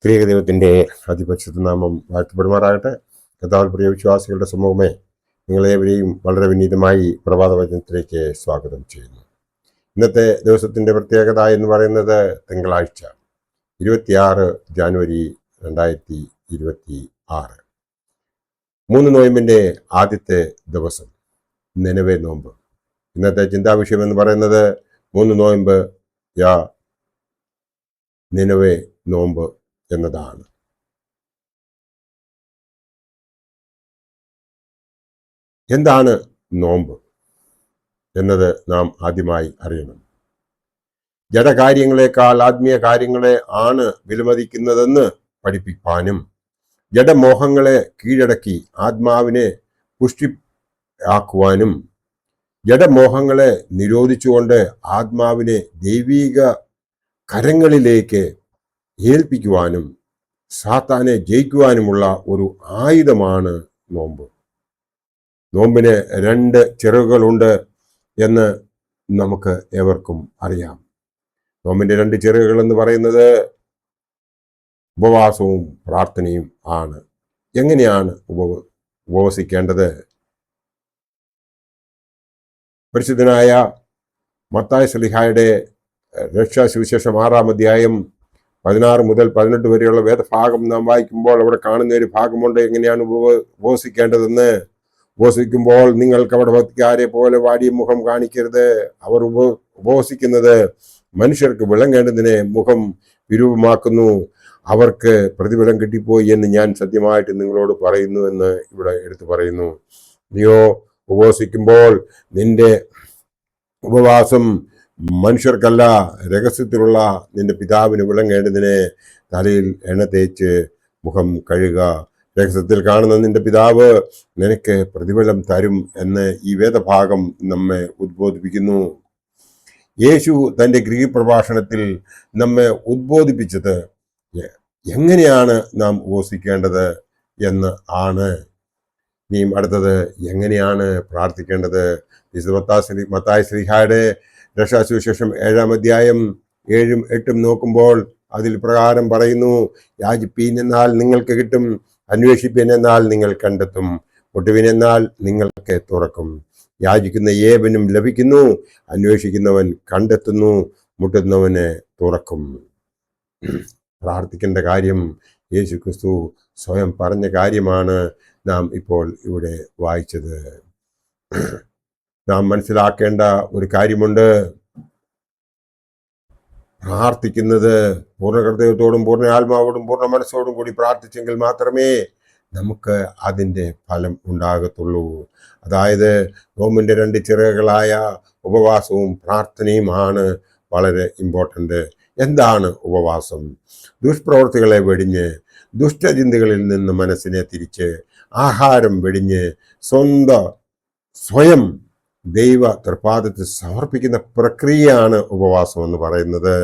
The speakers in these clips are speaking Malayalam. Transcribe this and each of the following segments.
ത്രിയേക ദൈവത്തിൻ്റെ അതിപരിശുദ്ധ നാമം വാഴ്ത്തപ്പെടുമാറാകട്ടെ. കർത്താവിൽ പ്രിയ വിശ്വാസികളുടെ സമൂഹമേ, നിങ്ങളേവരെയും വളരെ വിനീതമായി പ്രഭാത വചനത്തിലേക്ക് സ്വാഗതം ചെയ്യുന്നു. ഇന്നത്തെ ദിവസത്തിൻ്റെ പ്രത്യേകത എന്ന് പറയുന്നത് തിങ്കളാഴ്ച 26 ജാനുവരി 2026, 3 നോയമ്പിൻ്റെ ആദ്യത്തെ ദിവസം, നിനവേ നോമ്പ്. ഇന്നത്തെ ചിന്താവിഷയം എന്ന് പറയുന്നത് 3 നോയമ്പ് യാ നിനവേ നോമ്പ് എന്നതാണ്. എന്താണ് നോമ്പ് എന്നത് നാം ആദ്യമായി അറിയണം. ജഡകാര്യങ്ങളെക്കാൾ ആത്മീയ കാര്യങ്ങളെ ആണ് വിലമതിക്കുന്നതെന്ന് പഠിപ്പിക്കാനും ജഡമോഹങ്ങളെ കീഴടക്കി ആത്മാവിനെ പുഷ്ടിയാക്കുവാനും ജഡമോഹങ്ങളെ നിരോധിച്ചുകൊണ്ട് ആത്മാവിനെ ദൈവീക കരങ്ങളിലേക്ക് ഏൽപ്പിക്കുവാനും സാത്താനെ ജയിക്കുവാനുമുള്ള ഒരു ആയുധമാണ് നോമ്പ്. നോമ്പിന് 2 ചിറകുകളുണ്ട് എന്ന് നമുക്ക് ഏവർക്കും അറിയാം. നോമ്പിന്റെ 2 ചിറകുകൾ എന്ന് പറയുന്നത് ഉപവാസവും പ്രാർത്ഥനയും ആണ്. എങ്ങനെയാണ് ഉപവസിക്കേണ്ടത്? പരിശുദ്ധനായ മത്തായി ശ്ലീഹായുടെ രക്ഷാസുവിശേഷം 6-ാം അധ്യായം 16 മുതൽ 18 വരെയുള്ള വേദഭാഗം നാം വായിക്കുമ്പോൾ അവിടെ കാണുന്ന ഒരു ഭാഗമുണ്ട്. എങ്ങനെയാണ് ഉപവസിക്കേണ്ടതെന്ന്. ഉപവസിക്കുമ്പോൾ നിങ്ങൾ കപടഭക്തിക്കാരെ പോലെ വാടിയ മുഖം കാണിക്കരുത്. അവർ ഉപവസിക്കുന്നത് മനുഷ്യർക്ക് വിളങ്ങേണ്ടതിനെ മുഖം വിരൂപമാക്കുന്നു. അവർക്ക് പ്രതിഫലം കിട്ടിപ്പോയി എന്ന് ഞാൻ സത്യമായിട്ട് നിങ്ങളോട് പറയുന്നു എന്ന് ഇവിടെ എടുത്തു പറയുന്നു. നീയോ ഉപവസിക്കുമ്പോൾ നിന്റെ ഉപവാസം മനുഷ്യർക്കല്ല, രഹസ്യത്തിലുള്ള നിന്റെ പിതാവിന് വിളങ്ങേണ്ടതിനെ തലയിൽ എണ്ണ തേച്ച് മുഖം കഴുകുക. രഹസ്യത്തിൽ കാണുന്ന നിന്റെ പിതാവ് നിനക്ക് പ്രതിഫലം തരും എന്ന് ഈ വേദഭാഗം നമ്മെ ഉദ്ബോധിപ്പിക്കുന്നു. യേശു തൻ്റെ ഗ്രീക്ക് പ്രഭാഷണത്തിൽ നമ്മെ ഉദ്ബോധിപ്പിച്ചത് എങ്ങനെയാണ് നാം ഉപവസിക്കേണ്ടത് എന്ന് ആണ്. ഇനിയും അടുത്തത് എങ്ങനെയാണ് പ്രാർത്ഥിക്കേണ്ടത്? മത്തായി ശ്ലീഹായുടെ രക്ഷാസുവിശേഷം 7-ാം അധ്യായം 7-ഉം 8-ഉം നോക്കുമ്പോൾ അതിൽ പ്രകാരം പറയുന്നു, യാചിപ്പീൻ എന്നാൽ നിങ്ങൾക്ക് കിട്ടും, അന്വേഷിപ്പീൻ എന്നാൽ നിങ്ങൾ കണ്ടെത്തും, മുട്ടുവിൻ എന്നാൽ നിങ്ങൾക്ക് തുറക്കും. യാചിക്കുന്ന ഏവനും ലഭിക്കുന്നു, അന്വേഷിക്കുന്നവൻ കണ്ടെത്തുന്നു, മുട്ടുന്നവന് തുറക്കും. പ്രാർത്ഥിക്കേണ്ട കാര്യം യേശു ക്രിസ്തു സ്വയം പറഞ്ഞ കാര്യമാണ് നാം ഇപ്പോൾ ഇവിടെ വായിച്ചത്. നാം മനസ്സിലാക്കേണ്ട ഒരു കാര്യമുണ്ട്. പ്രാർത്ഥിക്കുന്നത് പൂർണ്ണ ഹൃദയത്തോടും പൂർണ്ണ ആത്മാവോടും പൂർണ്ണ മനസ്സോടും കൂടി പ്രാർത്ഥിച്ചെങ്കിൽ മാത്രമേ നമുക്ക് അതിൻ്റെ ഫലം ഉണ്ടാകത്തുള്ളൂ. അതായത് നോമ്പിൻ്റെ 2 ചിറകുകളായ ഉപവാസവും പ്രാർത്ഥനയുമാണ് വളരെ ഇമ്പോർട്ടൻ്റ്. എന്താണ് ഉപവാസം? ദുഷ്പ്രവൃത്തികളെ വെടിഞ്ഞ് ദുഷ്ടചിന്തകളിൽ നിന്ന് മനസ്സിനെ തിരിച്ച് ആഹാരം വെടിഞ്ഞ് സ്വയം ദൈവ തൃപാദത്തിൽ സമർപ്പിക്കുന്ന പ്രക്രിയയാണ് ഉപവാസം എന്ന് പറയുന്നത്.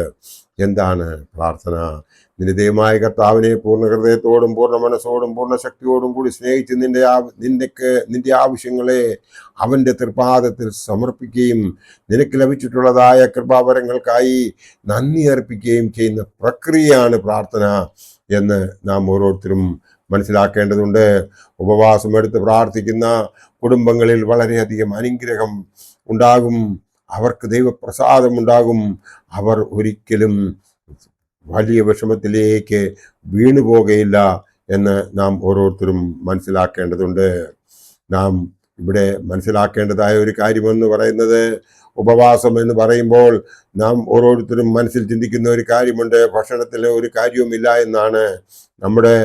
എന്താണ് പ്രാർത്ഥന? നിന്റെ ദൈവമായ കർത്താവിനെ പൂർണ്ണ ഹൃദയത്തോടും പൂർണ്ണ മനസ്സോടും പൂർണ്ണ ശക്തിയോടും കൂടി സ്നേഹിച്ച് നിന്റെ ആവശ്യങ്ങളെ അവൻ്റെ തൃപാദത്തിൽ സമർപ്പിക്കുകയും നിനക്ക് ലഭിച്ചിട്ടുള്ളതായ കൃപാവരങ്ങൾക്കായി നന്ദി അർപ്പിക്കുകയും ചെയ്യുന്ന പ്രക്രിയയാണ് പ്രാർത്ഥന എന്ന് നാം ഓരോരുത്തരും മനസ്സിലാക്കേണ്ടതുണ്ട്. ഉപവാസം എടുത്ത് പ്രാർത്ഥിക്കുന്ന കുടുംബങ്ങളിൽ വളരെയധികം അനുഗ്രഹം ഉണ്ടാകും, അവർക്ക് ദൈവപ്രസാദം ഉണ്ടാകും. അവർ ഒരിക്കലും വലിയ വിഷമത്തിലേക്ക് വീണുപോകുകയില്ല എന്ന് നാം ഓരോരുത്തരും മനസ്സിലാക്കേണ്ടതുണ്ട്. നാം ഇവിടെ മനസ്സിലാക്കേണ്ടതായ ഒരു കാര്യമെന്ന് പറയുന്നത്, ഉപവാസം എന്ന് പറയുമ്പോൾ നാം ഓരോരുത്തരും മനസ്സിൽ ചിന്തിക്കുന്ന ഒരു കാര്യമുണ്ട്, ഭക്ഷണത്തിൽ ഒരു കാര്യവുമില്ല എന്നാണ്. നമ്മുടെ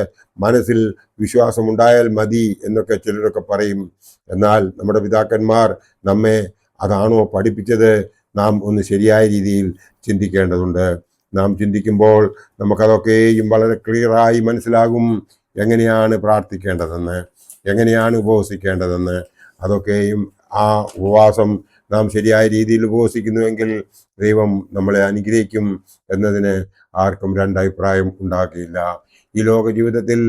മനസ്സിൽ വിശ്വാസം ഉണ്ടായാൽ മതി എന്നൊക്കെ ചിലരൊക്കെ പറയും. എന്നാൽ നമ്മുടെ പിതാക്കന്മാർ നമ്മെ അതാണോ പഠിപ്പിച്ചത്? നാം ഒന്ന് ശരിയായ രീതിയിൽ ചിന്തിക്കേണ്ടതുണ്ട്. നാം ചിന്തിക്കുമ്പോൾ നമുക്കതൊക്കെയും വളരെ ക്ലിയറായി മനസ്സിലാകും. എങ്ങനെയാണ് പ്രാർത്ഥിക്കേണ്ടതെന്ന്, എങ്ങനെയാണ് ഉപവസിക്കേണ്ടതെന്ന്. അതൊക്കെയും ആ ഉപവാസം നാം ശരിയായ രീതിയിൽ ഉപവസിക്കുന്നുവെങ്കിൽ ദൈവം നമ്മളെ അനുഗ്രഹിക്കും എന്നതിന് ആർക്കും 2 അഭിപ്രായം ഉണ്ടാകില്ല. ഈ ലോക ജീവിതത്തിൽ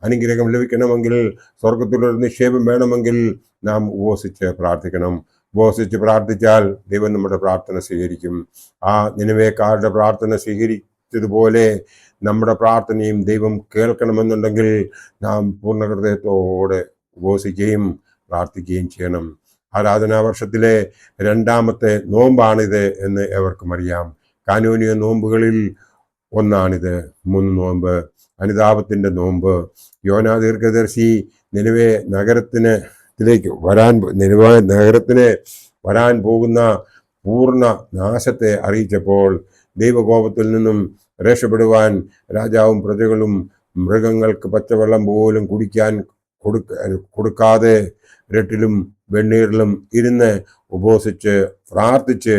അനുഗ്രഹം ലഭിക്കണമെങ്കിൽ, സ്വർഗത്തിലൊരു നിക്ഷേപം വേണമെങ്കിൽ നാം ഉപവസിച്ച് പ്രാർത്ഥിക്കണം. ഉപവസിച്ച് പ്രാർത്ഥിച്ചാൽ ദൈവം നമ്മുടെ പ്രാർത്ഥന സ്വീകരിക്കും. ആ നിനവേക്കാരുടെ പ്രാർത്ഥന പ്രാർത്ഥിച്ചതുപോലെ നമ്മുടെ പ്രാർത്ഥനയും ദൈവം കേൾക്കണമെന്നുണ്ടെങ്കിൽ നാം പൂർണ്ണ ഹൃദയത്തോടെ ഉപവസിക്കുകയും പ്രാർത്ഥിക്കുകയും ചെയ്യണം. ആരാധനാ വർഷത്തിലെ രണ്ടാമത്തെ നോമ്പാണിത് എന്ന് എവർക്കും അറിയാം. കാനൂനിക നോമ്പുകളിൽ ഒന്നാണിത്. 3 നോമ്പ്, അനുതാപത്തിന്റെ നോമ്പ്. യോനാ ദീർഘദർശി നിനിവേ നഗരത്തിലേക്ക് വരാൻ പോകുന്ന പൂർണ്ണ നാശത്തെ അറിയിച്ചപ്പോൾ ദൈവകോപത്തിൽ നിന്നും രക്ഷപ്പെടുവാൻ രാജാവും പ്രജകളും മൃഗങ്ങൾക്ക് പച്ചവെള്ളം പോലും കുടിക്കാൻ കൊടുക്കാതെ രട്ടിലും വെണ്ണീറിലും ഇരുന്ന് ഉപവസിച്ച് പ്രാർത്ഥിച്ച്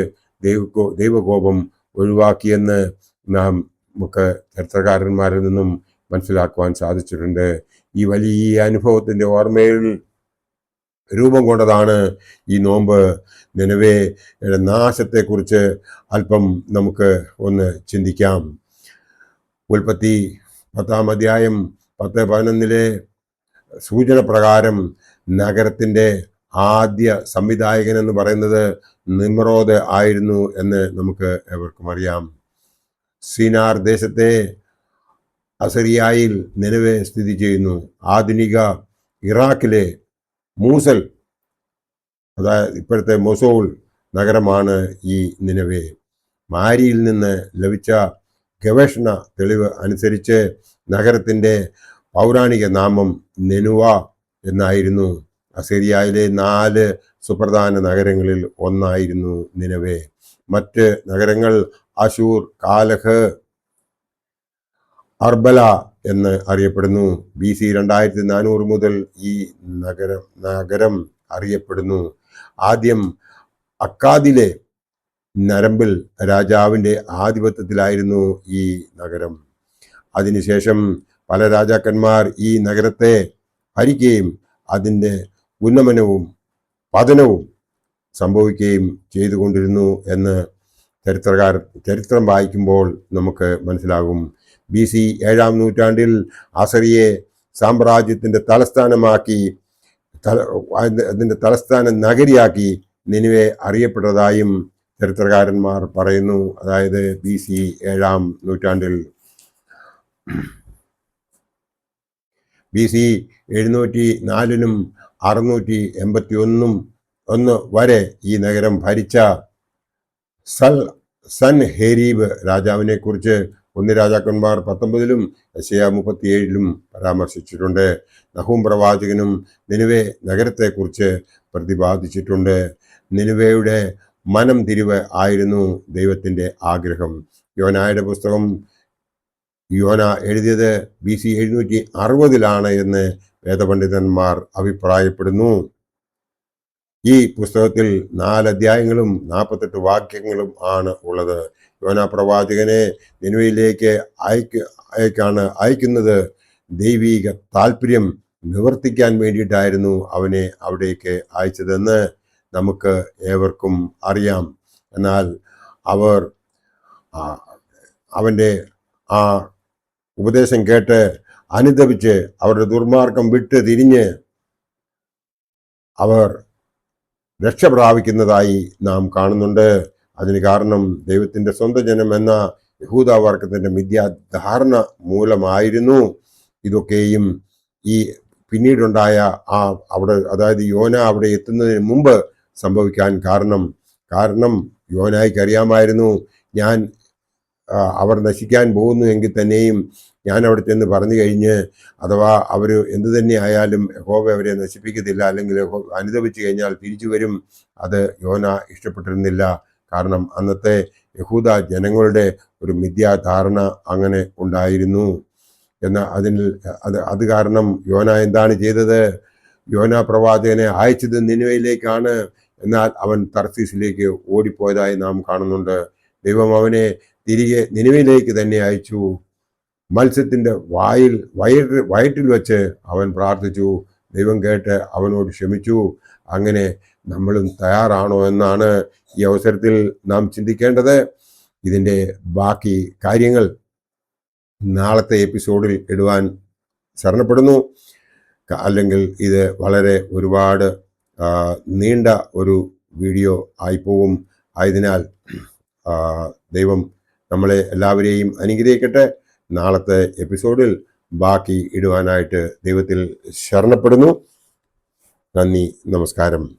ദൈവകോപം ഒഴിവാക്കിയെന്ന് നമുക്ക് ചരിത്രകാരന്മാരിൽ നിന്നും മനസ്സിലാക്കുവാൻ സാധിച്ചിട്ടുണ്ട്. ഈ വലിയ അനുഭവത്തിന്റെ ഓർമ്മയിൽ രൂപം കൊണ്ടതാണ് ഈ നോമ്പ്. നിനവേ നാശത്തെക്കുറിച്ച് അല്പം നമുക്ക് ഒന്ന് ചിന്തിക്കാം. ഉൽപ്പത്തി 10-ാം അധ്യായം 10-11 സൂചന പ്രകാരം നഗരത്തിന്റെ ആദ്യ സംവിധായകൻ എന്ന് പറയുന്നത് നിമ്രോദ് ആയിരുന്നു എന്ന് നമുക്ക് എവർക്കും അറിയാം. സീനാർ ദേശത്തെ അസറിയായിൽ നിനവേ സ്ഥിതി ചെയ്യുന്നു. ആധുനിക ഇറാഖിലെ മൂസൽ, അതായത് ഇപ്പോഴത്തെ മൊസൂൾ നഗരമാണ് ഈ നിനവേ. മാരിയിൽ നിന്ന് ലഭിച്ച ഗവേഷണ തെളിവ് അനുസരിച്ച് നഗരത്തിന്റെ പൗരാണിക നാമം നെനുവ എന്നായിരുന്നു. അസീറിയയിലെ 4 സുപ്രധാന നഗരങ്ങളിൽ ഒന്നായിരുന്നു നിനവേ. മറ്റ് നഗരങ്ങൾ അശൂർ, കാലഹ്, അർബല എന്ന് അറിയപ്പെടുന്നു. BC 2400 മുതൽ ഈ നഗരം അറിയപ്പെടുന്നു. ആദ്യം അക്കാദിലെ നരമ്പിൽ രാജാവിൻ്റെ ആധിപത്യത്തിലായിരുന്നു ഈ നഗരം. അതിനുശേഷം പല രാജാക്കന്മാർ ഈ നഗരത്തെ ഭരിക്കുകയും അതിൻ്റെ ഉന്നമനവും പതനവും സംഭവിക്കുകയും ചെയ്തുകൊണ്ടിരുന്നു എന്ന് ചരിത്രം വായിക്കുമ്പോൾ നമുക്ക് മനസ്സിലാകും. BC 7-ാം നൂറ്റാണ്ടിൽ അസറിയെ സാമ്രാജ്യത്തിൻ്റെ അതിൻ്റെ തലസ്ഥാന നഗരിയാക്കി നിനിവേ അറിയപ്പെട്ടതായും ചരിത്രകാരന്മാർ പറയുന്നു. അതായത് BC 7-ാം നൂറ്റാണ്ടിൽ. BC 704-നും 681 വരെ ഈ നഗരം ഭരിച്ച സൻഹേരീബ് രാജാവിനെ കുറിച്ച് 1 രാജാക്കന്മാർ 19-ലും യെശയ്യാ 37-ലും പരാമർശിച്ചിട്ടുണ്ട്. നഹൂം പ്രവാചകനും നിനിവേ നഗരത്തെക്കുറിച്ച് പ്രതിപാദിച്ചിട്ടുണ്ട്. നിനിവേയുടെ മനം തിരിവ് ആയിരുന്നു ദൈവത്തിൻ്റെ ആഗ്രഹം. യോനായുടെ പുസ്തകം യോന എഴുതിയത് BC 760-ലാണ് എന്ന് വേദപണ്ഡിതന്മാർ അഭിപ്രായപ്പെടുന്നു. ഈ പുസ്തകത്തിൽ 4 അധ്യായങ്ങളും 48 വാക്യങ്ങളും ആണ് ഉള്ളത്. യോന പ്രവാചകനെ നിനിവയിലേക്ക് അയക്കുന്നത് ദൈവീക താല്പര്യം നിവർത്തിക്കാൻ വേണ്ടിയിട്ടായിരുന്നു അവനെ അവിടേക്ക് അയച്ചതെന്ന് നമുക്ക് ഏവർക്കും അറിയാം. എന്നാൽ അവർ അവൻ്റെ ആ ഉപദേശം കേട്ട് അനുദപിച്ച് അവരുടെ ദുർമാർഗം വിട്ട് തിരിഞ്ഞ് അവർ രക്ഷ പ്രാപിക്കുന്നതായി നാം കാണുന്നുണ്ട്. അതിന് കാരണം ദൈവത്തിൻ്റെ സ്വന്തം ജനം എന്ന യഹൂദവർഗത്തിൻ്റെ മിഥ്യാധാരണ മൂലമായിരുന്നു. ഇതൊക്കെയും ഈ പിന്നീടുണ്ടായ അതായത് യോന അവിടെ എത്തുന്നതിന് മുമ്പ് സംഭവിക്കാൻ കാരണം യോനായ്ക്ക് അറിയാമായിരുന്നു, ഞാൻ അവർ നശിക്കാൻ പോകുന്നു എങ്കിൽ തന്നെയും ഞാൻ അവിടെ ചെന്ന് പറഞ്ഞു കഴിഞ്ഞ് അഥവാ അവർ എന്തു തന്നെ ആയാലും യഹോവ അവരെ നശിപ്പിക്കത്തില്ല, അല്ലെങ്കിൽ അനുദപിച്ചു കഴിഞ്ഞാൽ തിരിച്ചു വരും. അത് യോന ഇഷ്ടപ്പെട്ടിരുന്നില്ല. കാരണം അന്നത്തെ യഹൂദ ജനങ്ങളുടെ ഒരു മിഥ്യാധാരണ അങ്ങനെ ഉണ്ടായിരുന്നു. അത് കാരണം യോന എന്താണ് ചെയ്തത്? യോന പ്രവാചകനെ അയച്ചത് നിനിവയിലേക്കാണ്. എന്നാൽ അവൻ തർസീസിലേക്ക് ഓടിപ്പോയതായി നാം കാണുന്നുണ്ട്. ദൈവം അവനെ തിരികെ നിനിവയിലേക്ക് തന്നെ അയച്ചു. മത്സ്യത്തിൻ്റെ വയറ്റിൽ വെച്ച് അവൻ പ്രാർത്ഥിച്ചു. ദൈവം കേട്ട് അവനോട് ക്ഷമിച്ചു. അങ്ങനെ നമ്മളും തയ്യാറാണോ എന്നാണ് ഈ അവസരത്തിൽ നാം ചിന്തിക്കേണ്ടത്. ഇതിൻ്റെ ബാക്കി കാര്യങ്ങൾ നാളത്തെ എപ്പിസോഡിൽ ഇടുവാൻ ശരണപ്പെടുന്നു. അല്ലെങ്കിൽ ഇത് വളരെ ഒരുപാട് നീണ്ട ഒരു വീഡിയോ ആയിപ്പോവും. ആയതിനാൽ ദൈവം നമ്മളെ എല്ലാവരെയും അനുഗ്രഹിക്കട്ടെ. നാളത്തെ എപ്പിസോഡിൽ ബാക്കി ഇടുവാനായിട്ട് ദൈവത്തിൽ ശരണപ്പെടുന്നു. നന്ദി, നമസ്കാരം.